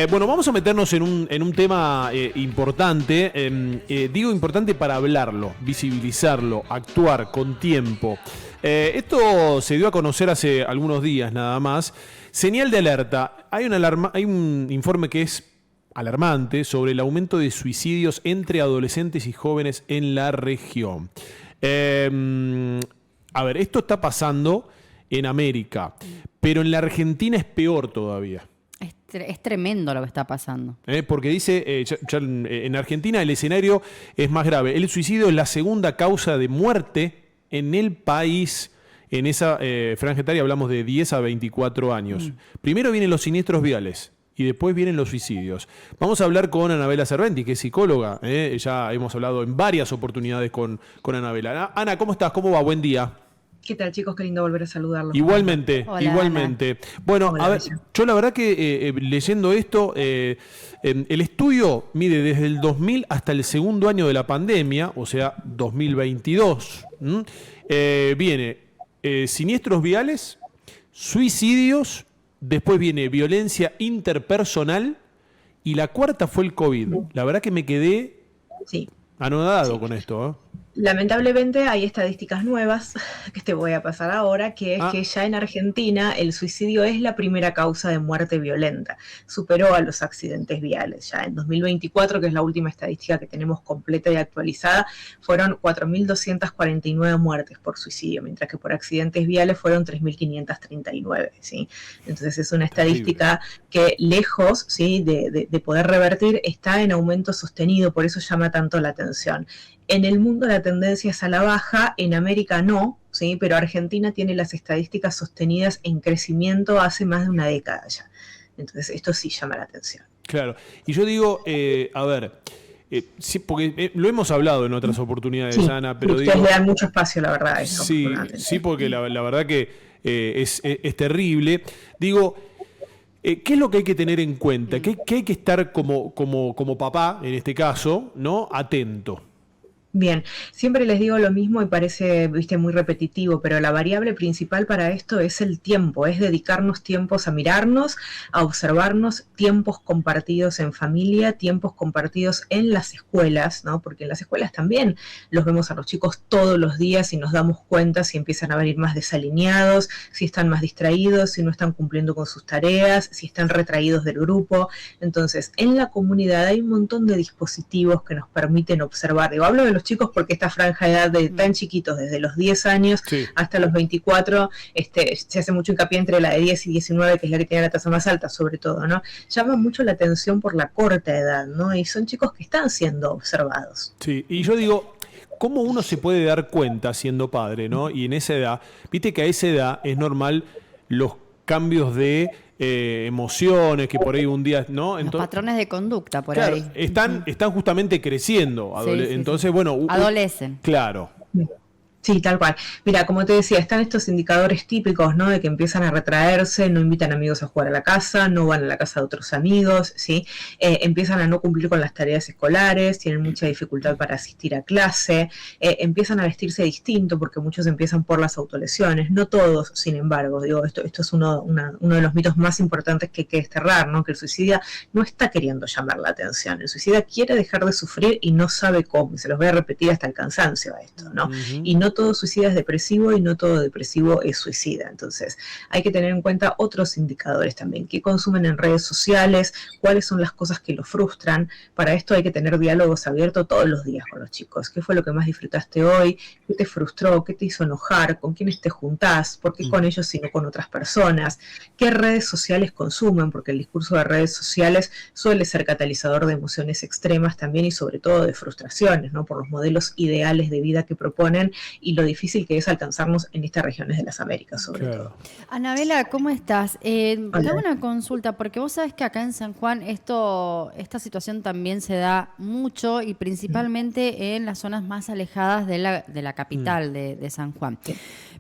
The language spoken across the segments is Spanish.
Bueno, vamos a meternos en un tema importante. Digo importante para hablarlo, visibilizarlo, actuar con tiempo. Esto se dio a conocer hace algunos días nada más. Señal de alerta. Hay un informe que es alarmante sobre el aumento de suicidios entre adolescentes y jóvenes en la región. A ver, esto está pasando en América, pero en la Argentina es peor todavía. Es tremendo lo que está pasando. Porque dice, en Argentina el escenario es más grave. El suicidio es la segunda causa de muerte en el país. En esa franja etaria hablamos de 10 a 24 años. Primero vienen los siniestros viales y después vienen los suicidios. Vamos a hablar con Anabela Serventi, que es psicóloga. Ya hemos hablado en varias oportunidades con Anabela. Ana, ¿cómo estás? ¿Cómo va? Buen día. ¿Qué tal, chicos? Qué lindo volver a saludarlos. Igualmente, Hola, igualmente. Ana. Bueno, Hola, a ver, Bella. yo la verdad que leyendo esto, el estudio mide desde el 2000 hasta el segundo año de la pandemia, o sea, 2022. Viene siniestros viales, suicidios, después viene violencia interpersonal y la cuarta fue el COVID. La verdad que me quedé Sí. anodado con esto, ¿eh? Lamentablemente hay estadísticas nuevas que te voy a pasar ahora, que es que ya en Argentina el suicidio es la primera causa de muerte violenta. Superó a los accidentes viales. Ya en 2024, que es la última estadística que tenemos completa y actualizada, fueron 4.249 muertes por suicidio, mientras que por accidentes viales fueron 3.539, ¿sí? Entonces es una estadística que lejos, ¿sí?, de poder revertir, está en aumento sostenido, por eso llama tanto la atención. En el mundo la tendencia es a la baja, en América no, ¿sí? Pero Argentina tiene las estadísticas sostenidas en crecimiento hace más de una década ya. Entonces esto sí llama la atención. Claro. Y yo digo, a ver, sí, porque lo hemos hablado en otras oportunidades, Sí, Ana, pero ustedes digo... le dan mucho espacio, la verdad, a eso. Sí, sí, porque la verdad que es terrible. Digo, ¿qué es lo que hay que tener en cuenta? ¿Qué hay que estar como papá, en este caso, ¿no? Atento. Bien, siempre les digo lo mismo y parece, viste, muy repetitivo, pero la variable principal para esto es el tiempo, es dedicarnos tiempos a mirarnos, a observarnos, tiempos compartidos en familia, tiempos compartidos en las escuelas, ¿no? Porque en las escuelas también los vemos a los chicos todos los días y nos damos cuenta si empiezan a venir más desalineados, si están más distraídos, si no están cumpliendo con sus tareas, si están retraídos del grupo. Entonces, en la comunidad hay un montón de dispositivos que nos permiten observar. Digo, hablo de los chicos porque esta franja de edad de tan chiquitos, desde los 10 años hasta los 24, se hace mucho hincapié entre la de 10 y 19, que es la que tiene la tasa más alta, sobre todo, ¿no? Llama mucho la atención por la corta edad, ¿no? Y son chicos que están siendo observados. Sí, y yo digo, ¿cómo uno se puede dar cuenta siendo padre, ¿no? Y en esa edad, viste que a esa edad es normal los cambios de emociones, que por ahí un día, ¿no? Los patrones de conducta por claro, ahí. están justamente creciendo. Entonces, bueno... Adolecen. Claro. Sí, tal cual. Mira, como te decía, están estos indicadores típicos, ¿no? De que empiezan a retraerse, no invitan amigos a jugar a la casa, no van a la casa de otros amigos, ¿sí? Empiezan a no cumplir con las tareas escolares, tienen mucha dificultad para asistir a clase, empiezan a vestirse distinto porque muchos empiezan por las autolesiones, no todos, sin embargo, digo, esto es uno de los mitos más importantes que hay que desterrar, ¿no? Que el suicida no está queriendo llamar la atención, el suicida quiere dejar de sufrir y no sabe cómo, y se los voy a repetir hasta el cansancio a esto, ¿no? Y no todo suicida es depresivo y no todo depresivo es suicida. Entonces, hay que tener en cuenta otros indicadores también. ¿Qué consumen en redes sociales? ¿Cuáles son las cosas que los frustran? Para esto hay que tener diálogos abiertos todos los días con los chicos. ¿Qué fue lo que más disfrutaste hoy? ¿Qué te frustró? ¿Qué te hizo enojar? ¿Con quiénes te juntás? ¿Por qué con ellos y no con otras personas? ¿Qué redes sociales consumen? Porque el discurso de redes sociales suele ser catalizador de emociones extremas también y sobre todo de frustraciones, ¿no? Por los modelos ideales de vida que proponen y lo difícil que es alcanzarnos en estas regiones de las Américas, sobre todo. Anabela, ¿cómo estás? Te Hola. hago una consulta, porque vos sabés que acá en San Juan esta situación también se da mucho y principalmente en las zonas más alejadas de la capital de San Juan.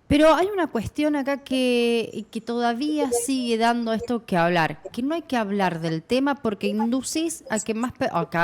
Pero hay una cuestión acá que todavía sigue dando esto que hablar, que no hay que hablar del tema porque inducís a que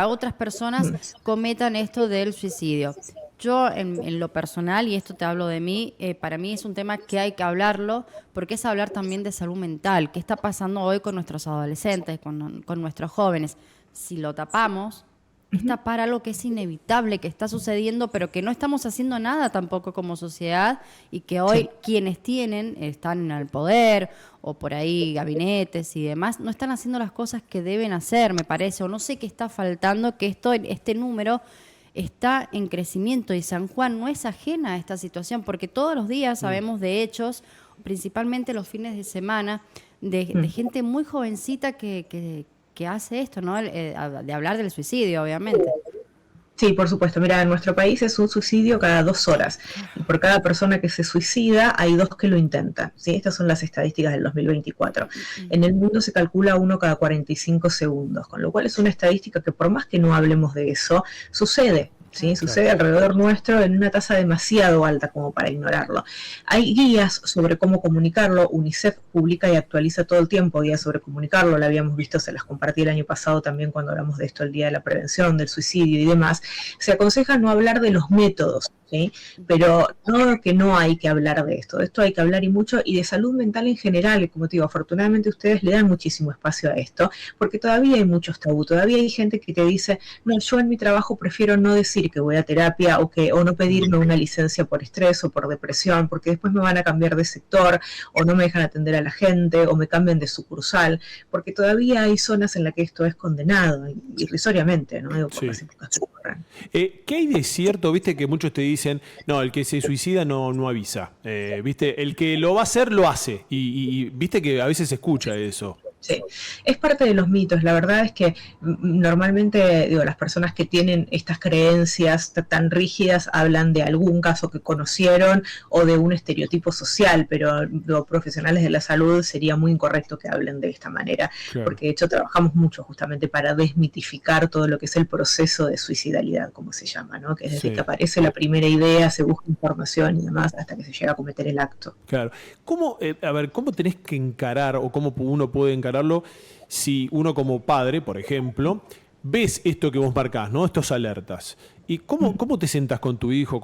otras personas cometan esto del suicidio. Yo en lo personal, y esto te hablo de mí, para mí es un tema que hay que hablarlo, porque es hablar también de salud mental. ¿Qué está pasando hoy con nuestros adolescentes, con nuestros jóvenes? Si lo tapamos, es tapar algo que es inevitable, que está sucediendo, pero que no estamos haciendo nada tampoco como sociedad, y que hoy quienes están en el poder, o por ahí gabinetes y demás, no están haciendo las cosas que deben hacer, me parece, o no sé qué está faltando, que este número está en crecimiento, y San Juan no es ajena a esta situación, porque todos los días sabemos de hechos, principalmente los fines de semana, de gente muy jovencita que hace esto, ¿no? De hablar del suicidio, obviamente. Sí, por supuesto. Mira, en nuestro país es un suicidio cada 2 horas. Y por cada persona que se suicida, hay 2 que lo intentan. ¿Sí? Estas son las estadísticas del 2024. En el mundo se calcula 1 cada 45 segundos, con lo cual es una estadística que por más que no hablemos de eso, sucede. ¿Sí? Sucede alrededor nuestro en una tasa demasiado alta como para ignorarlo. Hay guías sobre cómo comunicarlo. UNICEF publica y actualiza todo el tiempo guías sobre comunicarlo. La habíamos visto, se las compartí el año pasado también cuando hablamos de esto, el Día de la Prevención del Suicidio y demás. Se aconseja no hablar de los métodos, ¿sí? Pero no que no hay que hablar de esto hay que hablar y mucho, y de salud mental en general. Y como te digo, afortunadamente ustedes le dan muchísimo espacio a esto, porque todavía hay muchos tabú, todavía hay gente que te dice, no, yo en mi trabajo prefiero no decir que voy a terapia, o no pedirme una licencia por estrés o por depresión, porque después me van a cambiar de sector, o no me dejan atender a la gente, o me cambian de sucursal, porque todavía hay zonas en las que esto es condenado, irrisoriamente, ¿no? Por las épocas que ocurren. ¿Qué hay de cierto? Viste que muchos te dicen, no, el que se suicida no avisa. Viste, el que lo va a hacer, lo hace. Y viste que a veces se escucha eso. Sí, es parte de los mitos. La verdad es que normalmente, digo, las personas que tienen estas creencias tan rígidas hablan de algún caso que conocieron o de un estereotipo social, pero los profesionales de la salud sería muy incorrecto que hablen de esta manera, claro. Porque de hecho trabajamos mucho justamente para desmitificar todo lo que es el proceso de suicidalidad, como se llama, ¿no? Que es desde que aparece la primera idea, se busca información y demás, hasta que se llega a cometer el acto. Claro. ¿Cómo tenés que encarar, o cómo uno puede encararlo si uno como padre, por ejemplo, ves esto que vos marcás, ¿no? Estos alertas? ¿Y cómo te sentás con tu hijo,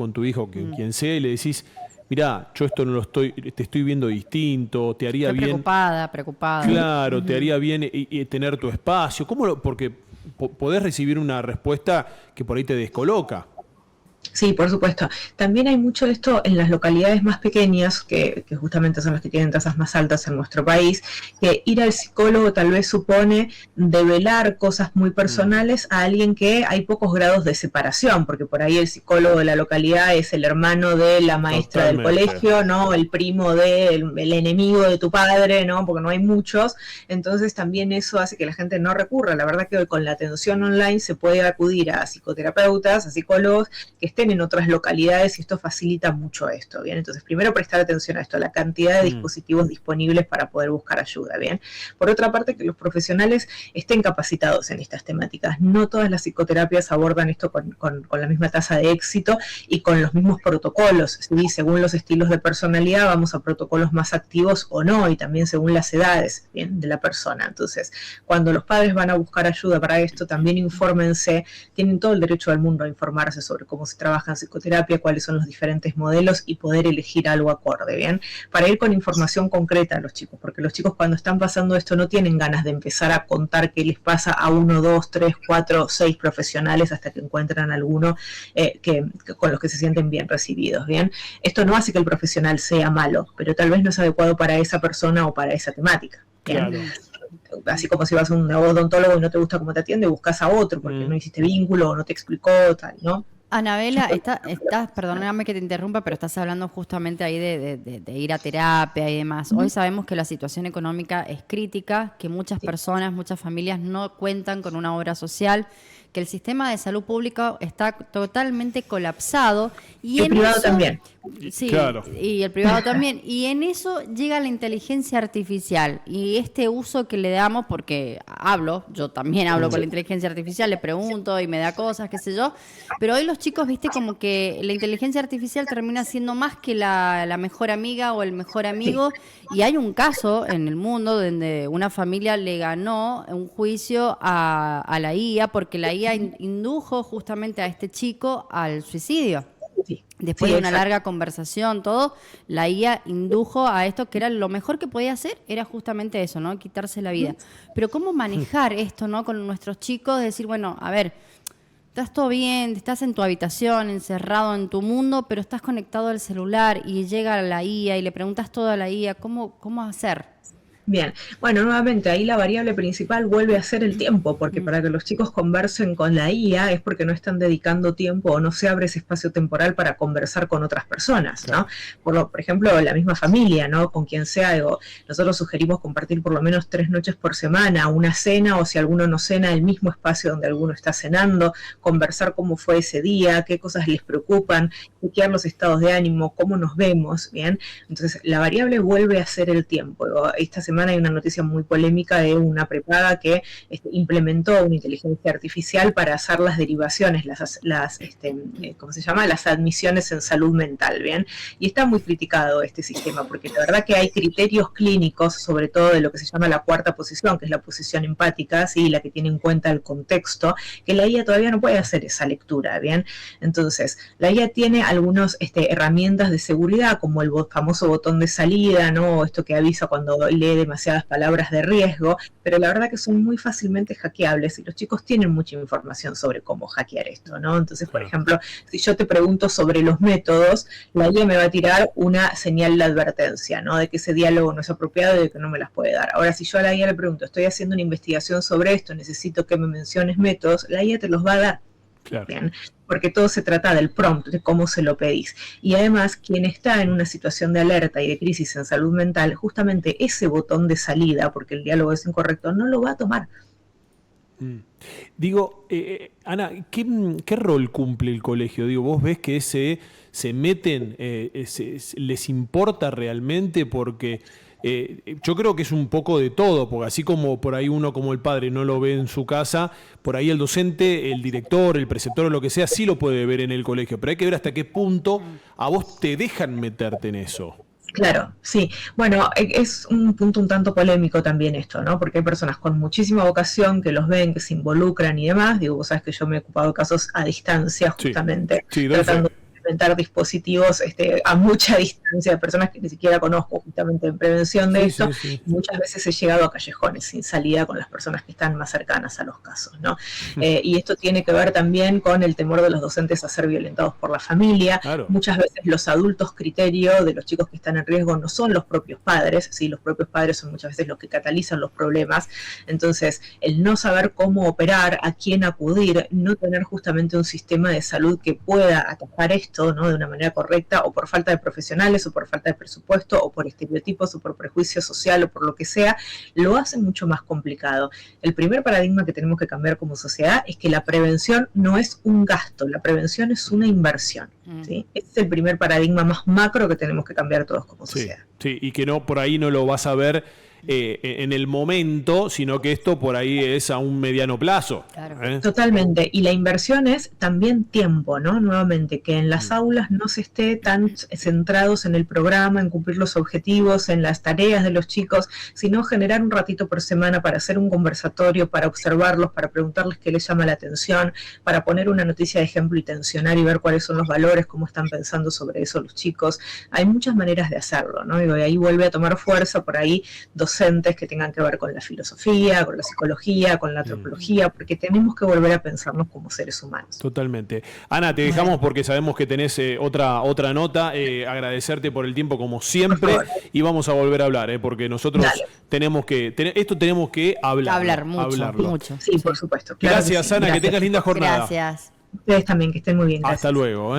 quien sea, y le decís, mirá, yo esto no te estoy viendo distinto, te haría estoy bien... Preocupada. Claro, te haría bien tener tu espacio. Porque podés recibir una respuesta que por ahí te descoloca. Sí, por supuesto. También hay mucho de esto en las localidades más pequeñas, que justamente son las que tienen tasas más altas en nuestro país, que ir al psicólogo tal vez supone develar cosas muy personales a alguien que hay pocos grados de separación, porque por ahí el psicólogo de la localidad es el hermano de la maestra del colegio, ¿no? El primo el enemigo de tu padre, ¿no? Porque no hay muchos. Entonces también eso hace que la gente no recurra. La verdad que hoy con la atención online se puede acudir a psicoterapeutas, a psicólogos que estén en otras localidades, y esto facilita mucho esto, ¿bien? Entonces, primero prestar atención a esto, la cantidad de dispositivos disponibles para poder buscar ayuda, ¿bien? Por otra parte, que los profesionales estén capacitados en estas temáticas. No todas las psicoterapias abordan esto con la misma tasa de éxito y con los mismos protocolos, ¿sí? Según los estilos de personalidad vamos a protocolos más activos o no, y también según las edades, ¿bien? De la persona. Entonces, cuando los padres van a buscar ayuda para esto, también infórmense, tienen todo el derecho del mundo a informarse sobre cómo se trabaja en psicoterapia, cuáles son los diferentes modelos, y poder elegir algo acorde, ¿bien? Para ir con información concreta a los chicos, porque los chicos cuando están pasando esto no tienen ganas de empezar a contar qué les pasa a 1, 2, 3, 4, 6 profesionales hasta que encuentran alguno con los que se sienten bien recibidos, ¿bien? Esto no hace que el profesional sea malo, pero tal vez no es adecuado para esa persona o para esa temática, ¿bien? Claro. Así como si vas a un odontólogo y no te gusta cómo te atiende, buscas a otro porque no hiciste vínculo o no te explicó, tal, ¿no? Anabela, perdóname que te interrumpa, pero estás hablando justamente ahí de ir a terapia y demás. Hoy sabemos que la situación económica es crítica, que muchas personas, muchas familias no cuentan con una obra social, que el sistema de salud pública está totalmente colapsado. Y el privado también. Sí, claro. Y el privado también. Y en eso llega la inteligencia artificial y este uso que le damos, porque yo también hablo con la inteligencia artificial, le pregunto y me da cosas, qué sé yo, pero hoy los chicos, viste, como que la inteligencia artificial termina siendo más que la mejor amiga o el mejor amigo, y hay un caso en el mundo donde una familia le ganó un juicio a la IA porque la IA indujo justamente a este chico al suicidio. Sí. Después Sí, de una exacto. larga conversación, todo, la IA indujo a esto, que era lo mejor que podía hacer, era justamente eso, ¿no? Quitarse la vida. Pero ¿cómo manejar esto, ¿no? Con nuestros chicos, decir, bueno, a ver, estás todo bien, estás en tu habitación, encerrado en tu mundo, pero estás conectado al celular y llega la IA y le preguntas todo a la IA, ¿cómo hacer? Bien, bueno, nuevamente ahí la variable principal vuelve a ser el tiempo, porque para que los chicos conversen con la IA es porque no están dedicando tiempo o no se abre ese espacio temporal para conversar con otras personas, ¿no? Por ejemplo, la misma familia, ¿no? Con quien sea, digo, nosotros sugerimos compartir por lo menos 3 noches por semana, una cena, o si alguno no cena, el mismo espacio donde alguno está cenando, conversar cómo fue ese día, qué cosas les preocupan, chequear los estados de ánimo, cómo nos vemos, ¿bien? Entonces, la variable vuelve a ser el tiempo. Digo, esta semana hay una noticia muy polémica de una prepaga que implementó una inteligencia artificial para hacer las derivaciones, ¿cómo se llama? Las admisiones en salud mental, ¿bien? Y está muy criticado este sistema, porque la verdad que hay criterios clínicos, sobre todo de lo que se llama la cuarta posición, que es la posición empática, ¿sí? La que tiene en cuenta el contexto, que la IA todavía no puede hacer esa lectura, ¿bien? Entonces, la IA tiene algunas herramientas de seguridad, como el famoso botón de salida, ¿no? Esto que avisa cuando lee demasiadas palabras de riesgo, pero la verdad que son muy fácilmente hackeables y los chicos tienen mucha información sobre cómo hackear esto, ¿no? Entonces, por ejemplo, si yo te pregunto sobre los métodos, la IA me va a tirar una señal de advertencia, ¿no? De que ese diálogo no es apropiado y de que no me las puede dar. Ahora, si yo a la IA le pregunto, estoy haciendo una investigación sobre esto, necesito que me menciones métodos, la IA te los va a dar. Claro. Bien, porque todo se trata del prompt, de cómo se lo pedís. Y además, quien está en una situación de alerta y de crisis en salud mental, justamente ese botón de salida, porque el diálogo es incorrecto, no lo va a tomar. Digo, Ana, ¿qué rol cumple el colegio? Digo, vos ves que se meten, les importa realmente porque... yo creo que es un poco de todo, porque así como por ahí uno como el padre no lo ve en su casa, por ahí el docente, el director, el preceptor o lo que sea, sí lo puede ver en el colegio, pero hay que ver hasta qué punto a vos te dejan meterte en eso. Claro, sí. Bueno, es un punto un tanto polémico también esto, ¿no? Porque hay personas con muchísima vocación que los ven, que se involucran y demás. Digo, vos sabés que yo me he ocupado de casos a distancia, justamente, sí, tratando de implementar dispositivos a mucha distancia de personas que ni siquiera conozco, justamente en prevención de esto. Sí. Muchas veces he llegado a callejones sin salida con las personas que están más cercanas a los casos, ¿no? Y esto tiene que ver también con el temor de los docentes a ser violentados por la familia. Claro. Muchas veces los adultos criterio de los chicos que están en riesgo no son los propios padres, ¿sí? Los propios padres son muchas veces los que catalizan los problemas. Entonces, el no saber cómo operar, a quién acudir, no tener justamente un sistema de salud que pueda atajar esto, ¿no? De una manera correcta, o por falta de profesionales, o por falta de presupuesto, o por estereotipos, o por prejuicio social, o por lo que sea, lo hace mucho más complicado. El primer paradigma que tenemos que cambiar como sociedad es que la prevención no es un gasto, la prevención es una inversión, ¿sí? Ese es el primer paradigma más macro que tenemos que cambiar todos como sociedad. Sí, y que no por ahí no lo vas a ver en el momento, sino que esto por ahí es a un mediano plazo. Claro. Totalmente, y la inversión es también tiempo, ¿no? Nuevamente, que en las aulas no se esté tan centrados en el programa, en cumplir los objetivos, en las tareas de los chicos, sino generar un ratito por semana para hacer un conversatorio, para observarlos, para preguntarles qué les llama la atención, para poner una noticia de ejemplo y tensionar y ver cuáles son los valores, cómo están pensando sobre eso los chicos. Hay muchas maneras de hacerlo, ¿no? Y ahí vuelve a tomar fuerza por ahí docentes que tengan que ver con la filosofía, con la psicología, con la antropología, porque tenemos que volver a pensarnos como seres humanos. Totalmente. Ana, te dejamos porque sabemos que tenés otra nota. Agradecerte por el tiempo como siempre y vamos a volver a hablar, porque nosotros tenemos que hablar. Mucho. Sí, por supuesto. Claro Gracias, que sí. Ana, Gracias. que tengas linda jornada. Gracias. Ustedes también, que estén muy bien. Gracias. Hasta luego.